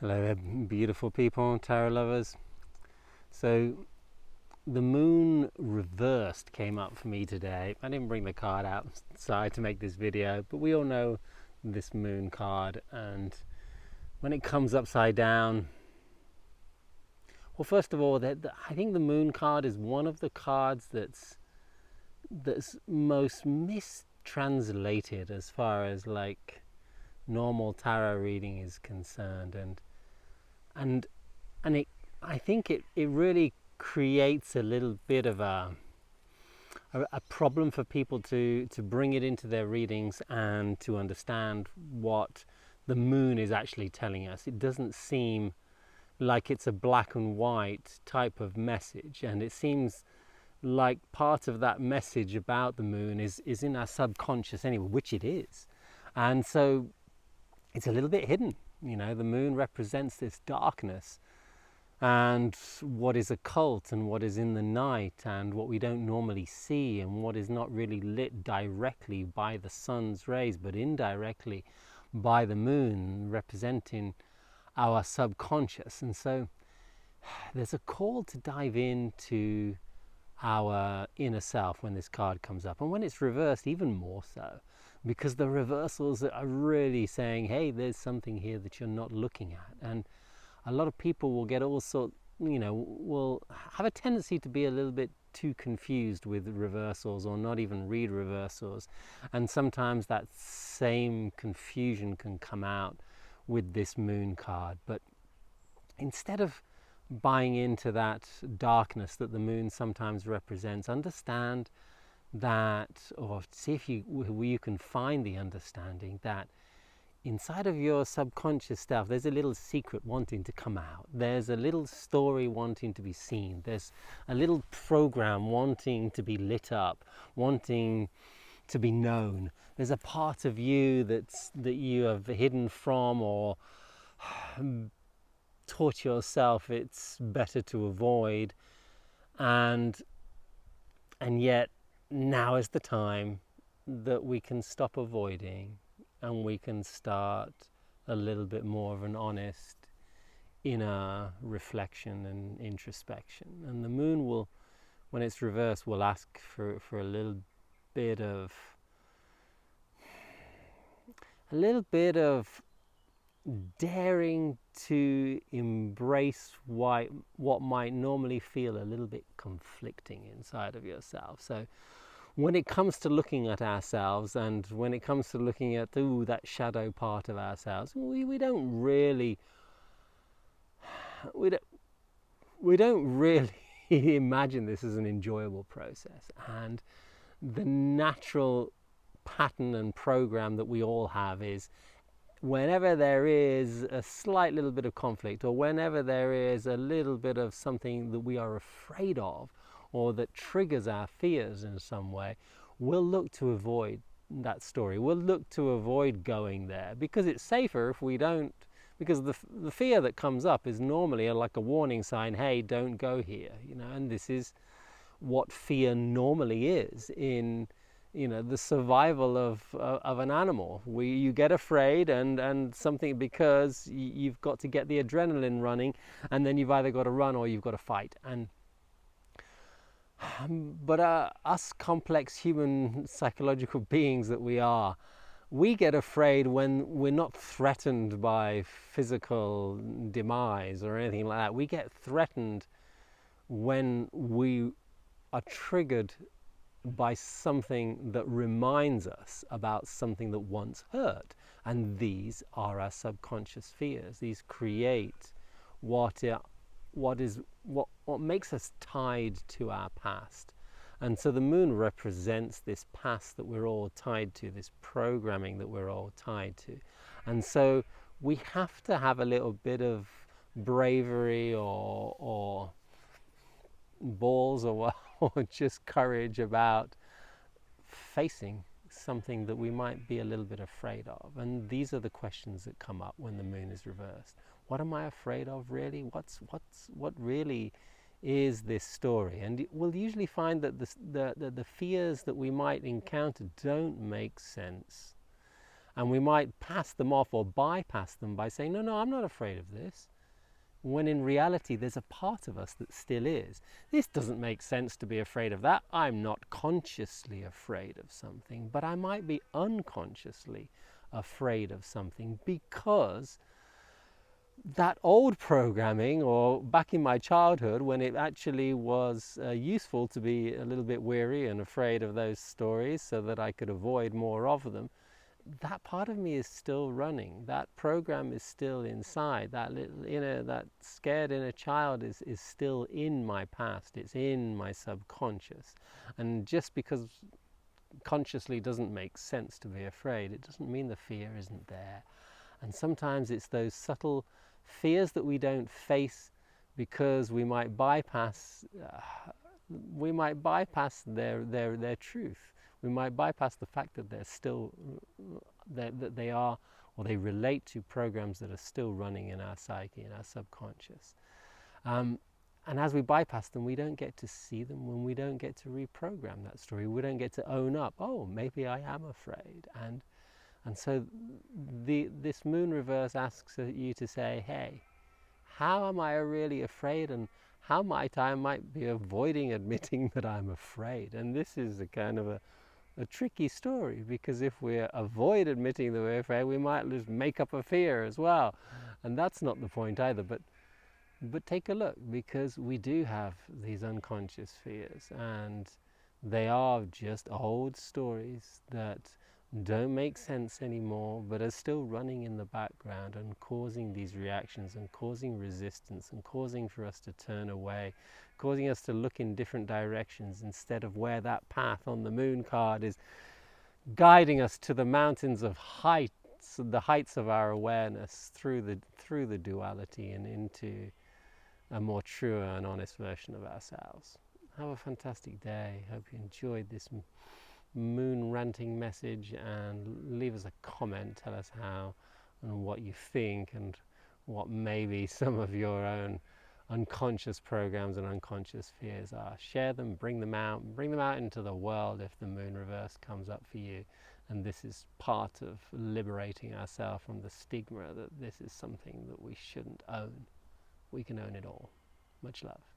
Hello there, beautiful people, tarot lovers. So the moon reversed came up for me today. I didn't bring the card outside to make this video, but we all know this moon card, and when it comes upside down, well, first of all, I think the moon card is one of the cards that's most mistranslated as far as like normal tarot reading is concerned, and I think it really creates a little bit of a problem for people to bring it into their readings and to understand what the moon is actually telling us. It doesn't seem like it's a black and white type of message, and it seems like part of that message about the moon is in our subconscious anyway, which it is. And so it's a little bit hidden. You know, the moon represents this darkness and what is occult and what is in the night and what we don't normally see and what is not really lit directly by the sun's rays but indirectly by the moon, representing our subconscious. And so there's a call to dive into our inner self when this card comes up, and when it's reversed even more so, because the reversals are really saying, hey, there's something here that you're not looking at. And a lot of people will get all sorts, will have a tendency to be a little bit too confused with reversals or not even read reversals, and sometimes that same confusion can come out with this moon card. But instead of buying into that darkness that the moon sometimes represents, understand that, or see if you can find the understanding that inside of your subconscious stuff there's a little secret wanting to come out. There's a little story wanting to be seen. There's a little program wanting to be lit up, wanting to be known. There's a part of you that you have hidden from or taught yourself it's better to avoid, and yet now is the time that we can stop avoiding and we can start a little bit more of an honest inner reflection and introspection. And the moon will, when it's reversed, will ask for a little bit of daring to embrace what might normally feel a little bit conflicting inside of yourself. So when it comes to looking at ourselves, and when it comes to looking at that shadow part of ourselves, we don't really imagine this as an enjoyable process. And the natural pattern and program that we all have is, whenever there is a slight little bit of conflict, or whenever there is a little bit of something that we are afraid of or that triggers our fears in some way, we'll look to avoid that story. We'll look to avoid going there because it's safer if we don't, because the fear that comes up is normally like a warning sign, hey, don't go here, and this is what fear normally is in the survival of an animal. You get afraid and something, because you've got to get the adrenaline running, and then you've either got to run or you've got to fight. But us complex human psychological beings that we are, we get afraid when we're not threatened by physical demise or anything like that. We get threatened when we are triggered by something that reminds us about something that once hurt. And these are our subconscious fears. These create what makes us tied to our past. And so the moon represents this past that we're all tied to, this programming that we're all tied to. And so we have to have a little bit of bravery or balls or just courage about facing something that we might be a little bit afraid of. And these are the questions that come up when the moon is reversed. What am I afraid of, really? What really is this story? And we'll usually find that the fears that we might encounter don't make sense. And we might pass them off or bypass them by saying, no, I'm not afraid of this. When in reality, there's a part of us that still is. This doesn't make sense to be afraid of that. I'm not consciously afraid of something, but I might be unconsciously afraid of something because that old programming, or back in my childhood when it actually was useful to be a little bit weary and afraid of those stories so that I could avoid more of them, that part of me is still running. That program is still inside. That little inner, that scared inner child is still in my past. It's in my subconscious. And just because consciously doesn't make sense to be afraid, it doesn't mean the fear isn't there. And sometimes it's those subtle fears that we don't face because we might bypass their truth. We might bypass the fact that they're still that they are, or they relate to programs that are still running in our psyche, in our subconscious. And as we bypass them, we don't get to see them, when we don't get to reprogram that story. We don't get to own up, oh, maybe I am afraid. And so this moon reverse asks you to say, hey, how am I really afraid, and how might be avoiding admitting that I'm afraid? And this is a kind of a tricky story, because if we avoid admitting that we're afraid, we might just make up a fear as well. And that's not the point either. But take a look, because we do have these unconscious fears, and they are just old stories that don't make sense anymore, but are still running in the background and causing these reactions and causing resistance and causing for us to turn away, causing us to look in different directions instead of where that path on the moon card is guiding us to the mountains of heights, the heights of our awareness through the duality and into a more truer and honest version of ourselves. Have a fantastic day. Hope you enjoyed this moon ranting message, and leave us a comment. Tell us how and what you think, and what maybe some of your own unconscious programs and unconscious fears are. Share them, bring them out into the world if the moon reverse comes up for you. And this is part of liberating ourselves from the stigma that this is something that we shouldn't own. We can own it all. Much love.